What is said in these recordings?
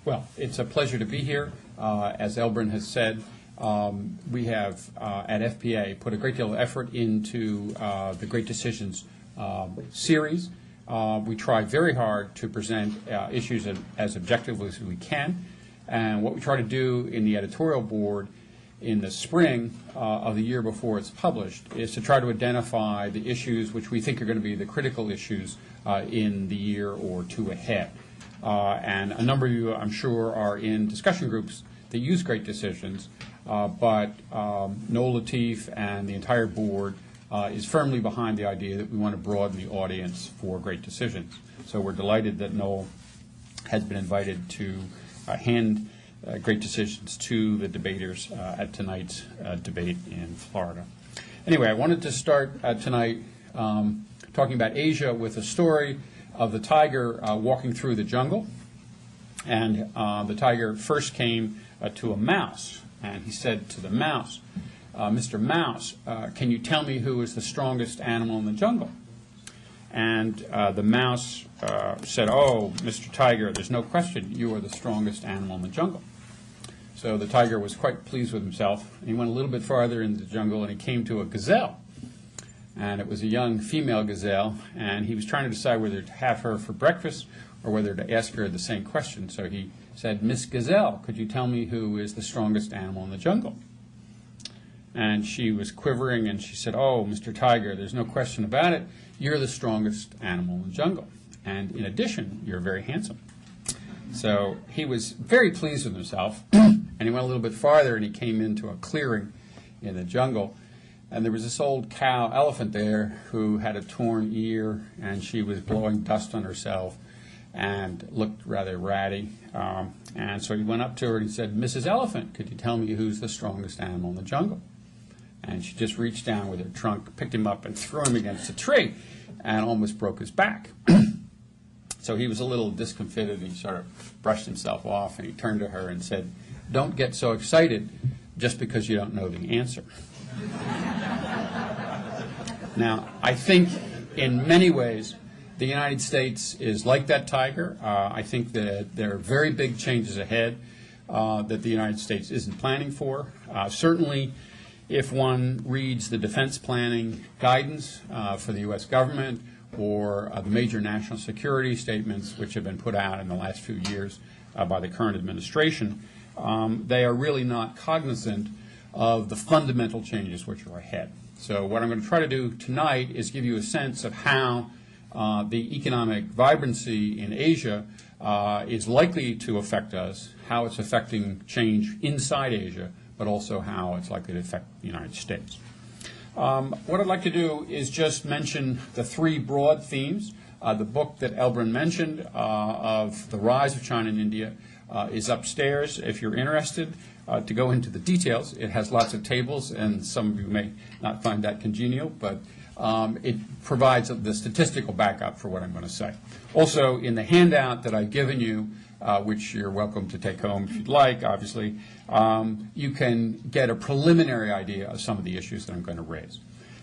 Well, it's a pleasure to be here. As Elbrun has said, we have at FPA put a great deal of effort into the Great Decisions series. We try very hard to present issues as objectively as we can. And what we try to do in the editorial board in the spring of the year before it's published is to try to identify the issues which we think are going to be the critical issues in the year or two ahead. And a number of you, I'm sure, are in discussion groups that use Great Decisions, but Noel Lateef and the entire board is firmly behind the idea that we want to broaden the audience for Great Decisions. So we're delighted that Noel has been invited to hand Great Decisions to the debaters at tonight's debate in Florida. Anyway, I wanted to start tonight talking about Asia with a story of the tiger walking through the jungle. And the tiger first came to a mouse, and he said to the mouse, Mr. Mouse, can you tell me who is the strongest animal in the jungle? And the mouse said, oh, Mr. Tiger, there's no question you are the strongest animal in the jungle. So the tiger was quite pleased with himself, and he went a little bit farther into the jungle, and he came to a gazelle. And it was a young female gazelle, and he was trying to decide whether to have her for breakfast or whether to ask her the same question. So he said, Miss Gazelle, could you tell me who is the strongest animal in the jungle? And she was quivering, and she said, oh, Mr. Tiger, there's no question about it. You're the strongest animal in the jungle. And in addition, you're very handsome. So he was very pleased with himself, and he went a little bit farther, and he came into a clearing in the jungle. And there was this old cow elephant there who had a torn ear, and she was blowing dust on herself and looked rather ratty. And so he went up to her and he said, Mrs. Elephant, could you tell me who's the strongest animal in the jungle? And she just reached down with her trunk, picked him up, and threw him against a tree and almost broke his back. So he was a little discomfited, and he sort of brushed himself off, and he turned to her and said, don't get so excited just because you don't know the answer. Now, I think in many ways the United States is like that tiger. I think that there are very big changes ahead that the United States isn't planning for. Certainly, if one reads the defense planning guidance for the U.S. government or the major national security statements which have been put out in the last few years by the current administration, they are really not cognizant of the fundamental changes which are ahead. So what I'm going to try to do tonight is give you a sense of how the economic vibrancy in Asia is likely to affect us, how it's affecting change inside Asia, but also how it's likely to affect the United States. What I'd like to do is just mention the three broad themes. The book that Elbrun mentioned of The Rise of China and India is upstairs if you're interested. To go into the details, it has lots of tables, and some of you may not find that congenial, but it provides the statistical backup for what I'm going to say. Also, in the handout that I've given you, which you're welcome to take home if you'd like, obviously, you can get a preliminary idea of some of the issues that I'm going to raise.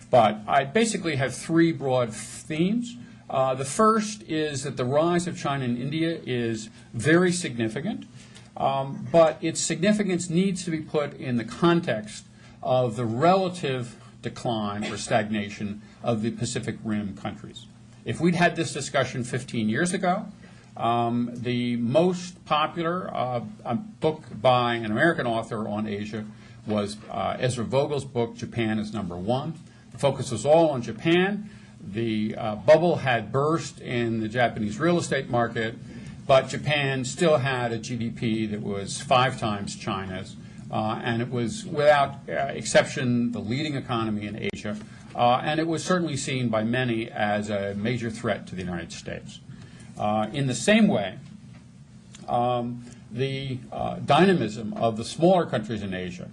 But I basically have three broad themes. The first is that the rise of China and India is very significant, but its significance needs to be put in the context of the relative decline or stagnation of the Pacific Rim countries. If we'd had this discussion 15 years ago, the most popular book by an American author on Asia was Ezra Vogel's book, Japan is #1. The focus was all on Japan. The bubble had burst in the Japanese real estate market, but Japan still had a GDP that was 5 times China's, and it was, without exception, the leading economy in Asia, and it was certainly seen by many as a major threat to the United States. In the same way, the dynamism of the smaller countries in Asia,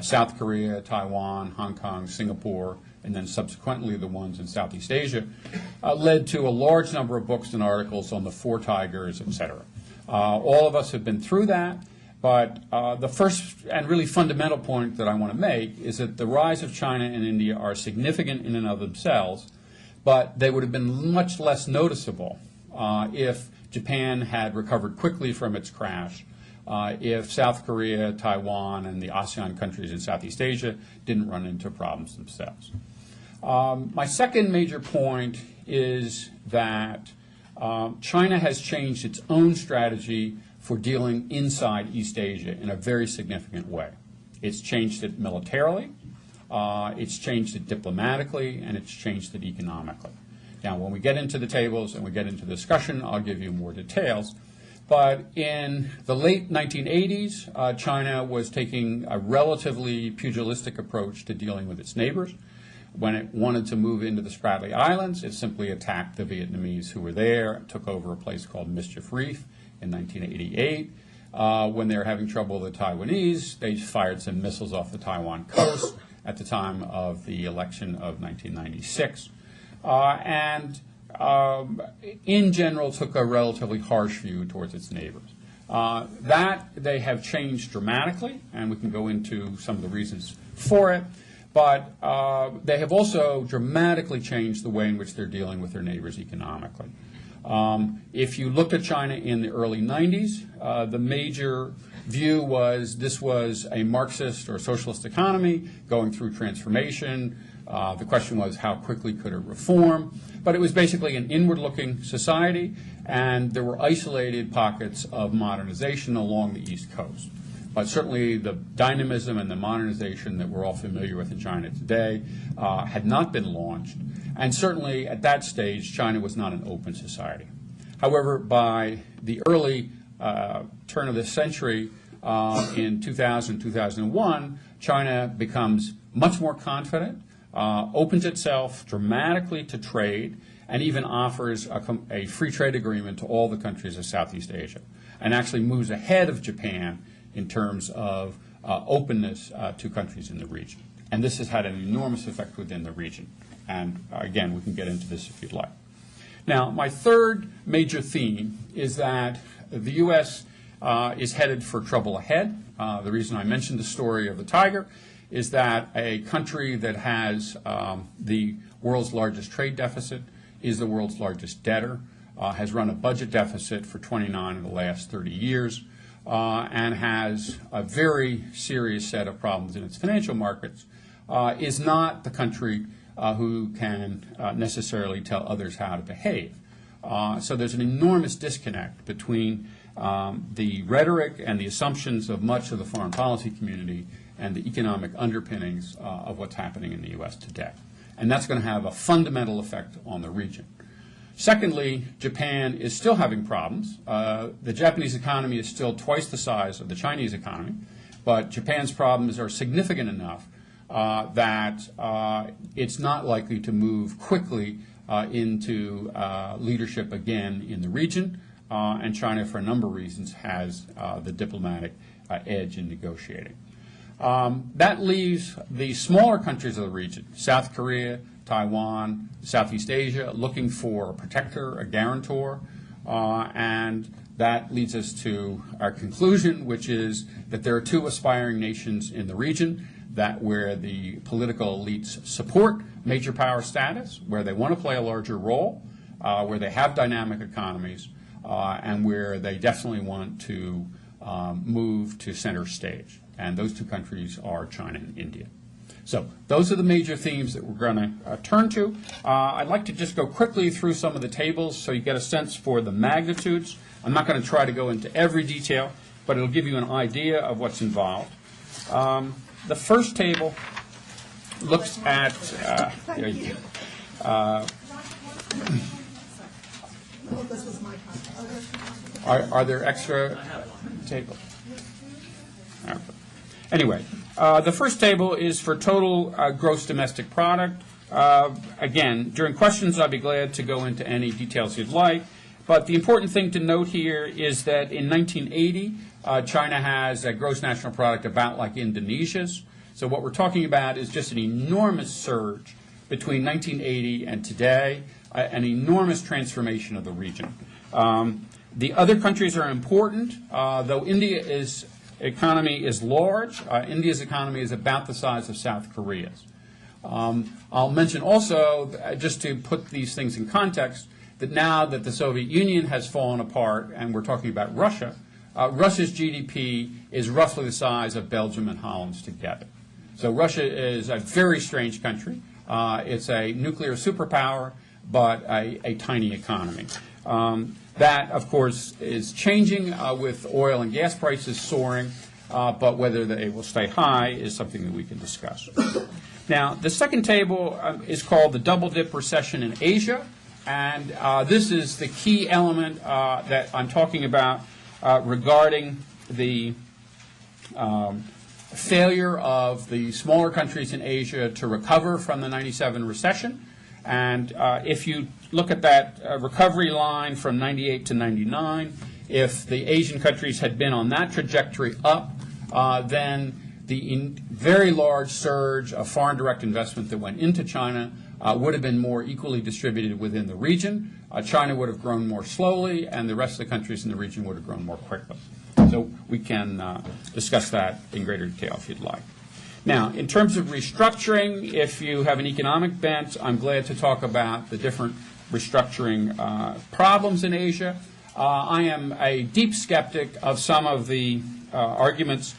South Korea, Taiwan, Hong Kong, Singapore, and then subsequently the ones in Southeast Asia, led to a large number of books and articles on the four tigers, etc. All of us have been through that, but the first and really fundamental point that I want to make is that the rise of China and India are significant in and of themselves, but they would have been much less noticeable if Japan had recovered quickly from its crash, if South Korea, Taiwan, and the ASEAN countries in Southeast Asia didn't run into problems themselves. My second major point is that China has changed its own strategy for dealing inside East Asia in a very significant way. It's changed it militarily, it's changed it diplomatically, and it's changed it economically. Now, when we get into the tables and we get into the discussion, I'll give you more details. But in the late 1980s, China was taking a relatively pugilistic approach to dealing with its neighbors. When it wanted to move into the Spratly Islands, it simply attacked the Vietnamese who were there, took over a place called Mischief Reef in 1988. When they were having trouble with the Taiwanese, they fired some missiles off the Taiwan coast at the time of the election of 1996. In general, took a relatively harsh view towards its neighbors. That they have changed dramatically, and we can go into some of the reasons for it. But they have also dramatically changed the way in which they're dealing with their neighbors economically. If you looked at China in the early 90s, the major view was this was a Marxist or socialist economy going through transformation. The question was how quickly could it reform? But it was basically an inward-looking society, and there were isolated pockets of modernization along the East Coast. But certainly the dynamism and the modernization that we're all familiar with in China today had not been launched. And certainly at that stage, China was not an open society. However, by the early turn of the century, in 2000, 2001, China becomes much more confident, opens itself dramatically to trade, and even offers a free trade agreement to all the countries of Southeast Asia, and actually moves ahead of Japan in terms of openness to countries in the region. And this has had an enormous effect within the region. And again, we can get into this if you'd like. Now, my third major theme is that the U.S. Is headed for trouble ahead. The reason I mentioned the story of the tiger is that a country that has the world's largest trade deficit, is the world's largest debtor, has run a budget deficit for 29 of the last 30 years, and has a very serious set of problems in its financial markets, is not the country who can necessarily tell others how to behave. So there's an enormous disconnect between the rhetoric and the assumptions of much of the foreign policy community and the economic underpinnings of what's happening in the U.S. today. And that's going to have a fundamental effect on the region. Secondly, Japan is still having problems. The Japanese economy is still twice the size of the Chinese economy, but Japan's problems are significant enough that it's not likely to move quickly into leadership again in the region, and China, for a number of reasons, has the diplomatic edge in negotiating. That leaves the smaller countries of the region, South Korea, Taiwan, Southeast Asia, looking for a protector, a guarantor, and that leads us to our conclusion, which is that there are two aspiring nations in the region that where the political elites support major power status, where they want to play a larger role, where they have dynamic economies, and where they definitely want to move to center stage. And those two countries are China and India. So those are the major themes that we're going to turn to. I'd like to just go quickly through some of the tables so you get a sense for the magnitudes. I'm not going to try to go into every detail, but it'll give you an idea of what's involved. The first table looks at are there extra tables? Anyway, the first table is for total gross domestic product. Again, during questions, I'd be glad to go into any details you'd like. But the important thing to note here is that in 1980, China has a gross national product about like Indonesia's. So what we're talking about is just an enormous surge between 1980 and today, an enormous transformation of the region. The other countries are important, though India's economy is large. India's economy is about the size of South Korea's. I'll mention also, just to put these things in context, that now that the Soviet Union has fallen apart, and we're talking about Russia, Russia's GDP is roughly the size of Belgium and Holland's together. So Russia is a very strange country. It's a nuclear superpower, but a tiny economy. That, of course, is changing with oil and gas prices soaring, but whether they will stay high is something that we can discuss. Now, the second table is called the double dip recession in Asia, and this is the key element that I'm talking about regarding the failure of the smaller countries in Asia to recover from the '97 recession. And if you look at that recovery line from '98 to '99, if the Asian countries had been on that trajectory up, then the very large surge of foreign direct investment that went into China would have been more equally distributed within the region. China would have grown more slowly, and the rest of the countries in the region would have grown more quickly. So we can discuss that in greater detail if you'd like. Now, in terms of restructuring, if you have an economic bent, I'm glad to talk about the different restructuring problems in Asia. I am a deep skeptic of some of the arguments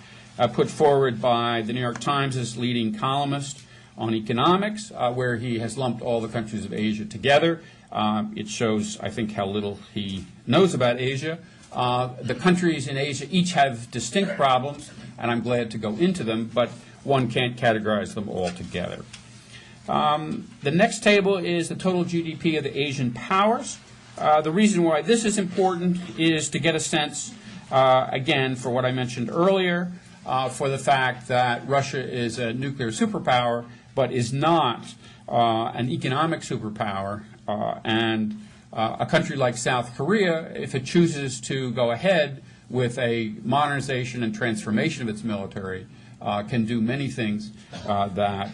put forward by the New York Times' leading columnist on economics, where he has lumped all the countries of Asia together. It shows, I think, how little he knows about Asia. The countries in Asia each have distinct problems, and I'm glad to go into them, but one can't categorize them all together. The next table is the total GDP of the Asian powers. The reason why this is important is to get a sense, again, for what I mentioned earlier, for the fact that Russia is a nuclear superpower, but is not an economic superpower, and a country like South Korea, if it chooses to go ahead with a modernization and transformation of its military, can do many things that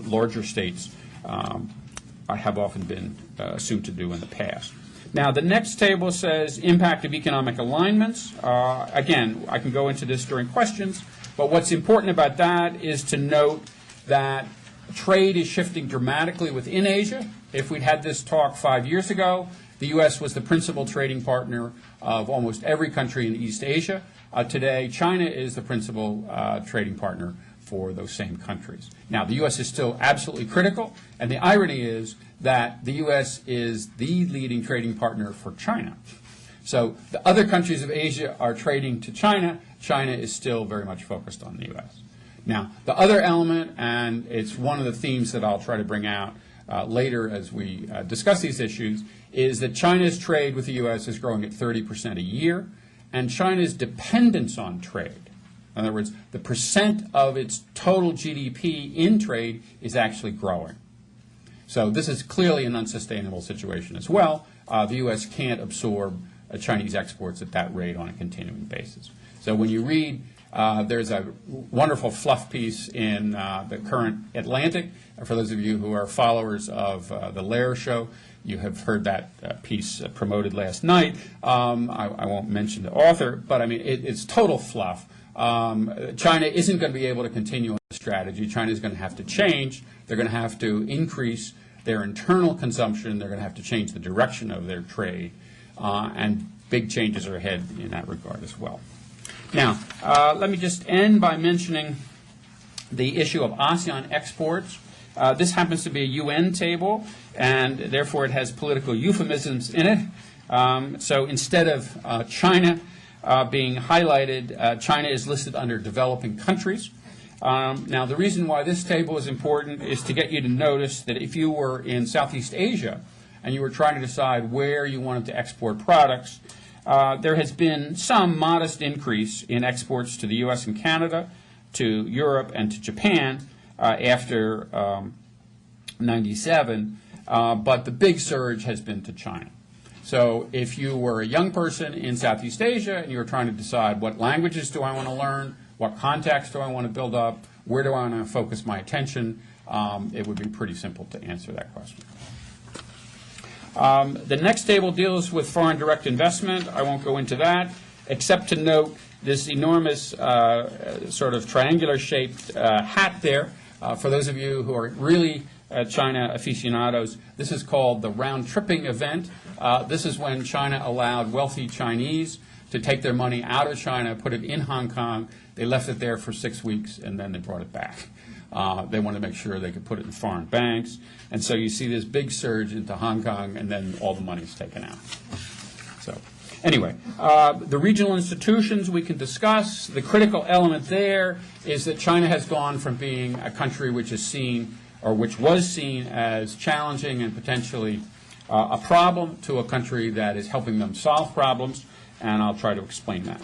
larger states have often been assumed to do in the past. Now, the next table says impact of economic alignments. Again, I can go into this during questions, but what's important about that is to note that trade is shifting dramatically within Asia. If we'd had this talk 5 years ago, the U.S. was the principal trading partner of almost every country in East Asia. Today, China is the principal trading partner for those same countries. Now, the U.S. is still absolutely critical, and the irony is that the U.S. is the leading trading partner for China. So the other countries of Asia are trading to China. China is still very much focused on the U.S. Now, the other element, and it's one of the themes that I'll try to bring out later as we discuss these issues, is that China's trade with the U.S. is growing at 30% a year, and China's dependence on trade, in other words, the percent of its total GDP in trade, is actually growing. So this is clearly an unsustainable situation as well. The U.S. can't absorb Chinese exports at that rate on a continuing basis. So when you read, there's a wonderful fluff piece in the current Atlantic. For those of you who are followers of the Lair show, you have heard that piece promoted last night. I won't mention the author, but I mean, it's total fluff. China isn't going to be able to continue on the strategy. China is going to have to change. They're going to have to increase their internal consumption. They're going to have to change the direction of their trade. And big changes are ahead in that regard as well. Now, let me just end by mentioning the issue of ASEAN exports. This happens to be a UN table, and therefore it has political euphemisms in it. So instead of China being highlighted, China is listed under developing countries. Now, the reason why this table is important is to get you to notice that if you were in Southeast Asia and you were trying to decide where you wanted to export products, there has been some modest increase in exports to the U.S. and Canada, to Europe, and to Japan after '97, but the big surge has been to China. So if you were a young person in Southeast Asia and you were trying to decide what languages do I want to learn, what contacts do I want to build up, where do I want to focus my attention, it would be pretty simple to answer that question. The next table deals with foreign direct investment. I won't go into that, except to note this enormous sort of triangular-shaped hat there. For those of you who are really China aficionados, this is called the round-tripping event. This is when China allowed wealthy Chinese to take their money out of China, put it in Hong Kong. They left it there for 6 weeks, and then they brought it back. They wanted to make sure they could put it in foreign banks. And so you see this big surge into Hong Kong, and then all the money is taken out. So anyway, the regional institutions we can discuss. The critical element there is that China has gone from being a country which is seen, or which was seen as challenging and potentially a problem, to a country that is helping them solve problems, and I'll try to explain that.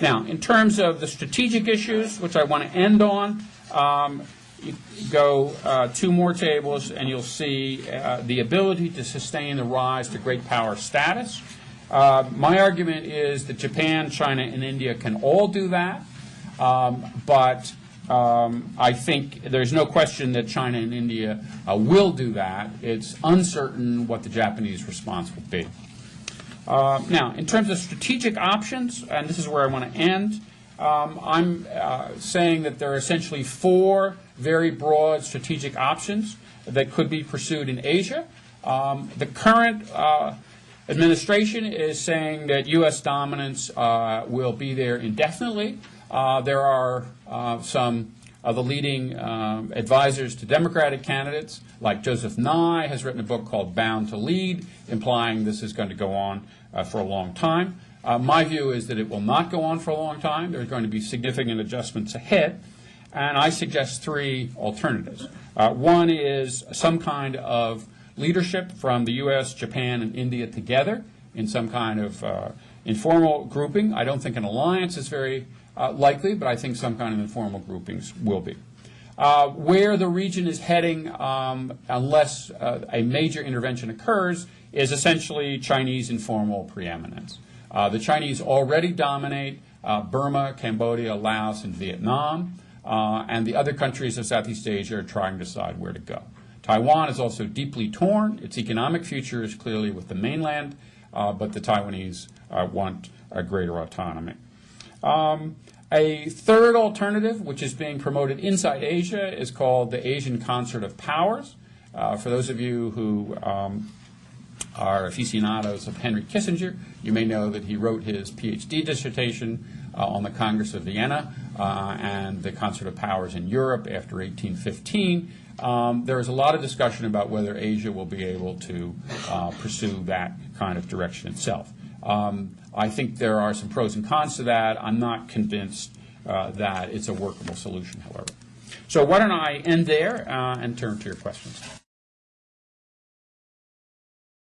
Now, in terms of the strategic issues, which I want to end on, you go 2 more tables and you'll see the ability to sustain the rise to great power status. My argument is that Japan, China, and India can all do that, but I think there's no question that China and India will do that. It's uncertain what the Japanese response will be. Now, in terms of strategic options, and this is where I want to end, I'm saying that there are essentially 4 very broad strategic options that could be pursued in Asia. The current administration is saying that U.S. dominance will be there indefinitely. There are some of the leading advisors to Democratic candidates, like Joseph Nye, has written a book called Bound to Lead, implying this is going to go on for a long time. My view is that it will not go on for a long time. There are going to be significant adjustments ahead, and I suggest 3 alternatives. One is some kind of leadership from the U.S., Japan, and India together in some kind of informal grouping. I don't think an alliance is very likely, but I think some kind of informal groupings will be. Where the region is heading, unless a major intervention occurs, is essentially Chinese informal preeminence. The Chinese already dominate Burma, Cambodia, Laos, and Vietnam, and the other countries of Southeast Asia are trying to decide where to go. Taiwan is also deeply torn. Its economic future is clearly with the mainland, but the Taiwanese want a greater autonomy. A third alternative, which is being promoted inside Asia, is called the Asian Concert of Powers. For those of you who are aficionados of Henry Kissinger, you may know that he wrote his PhD dissertation on the Congress of Vienna and the Concert of Powers in Europe after 1815. There is a lot of discussion about whether Asia will be able to pursue that kind of direction itself. I think there are some pros and cons to that. I'm not convinced that it's a workable solution, however. So why don't I end there and turn to your questions.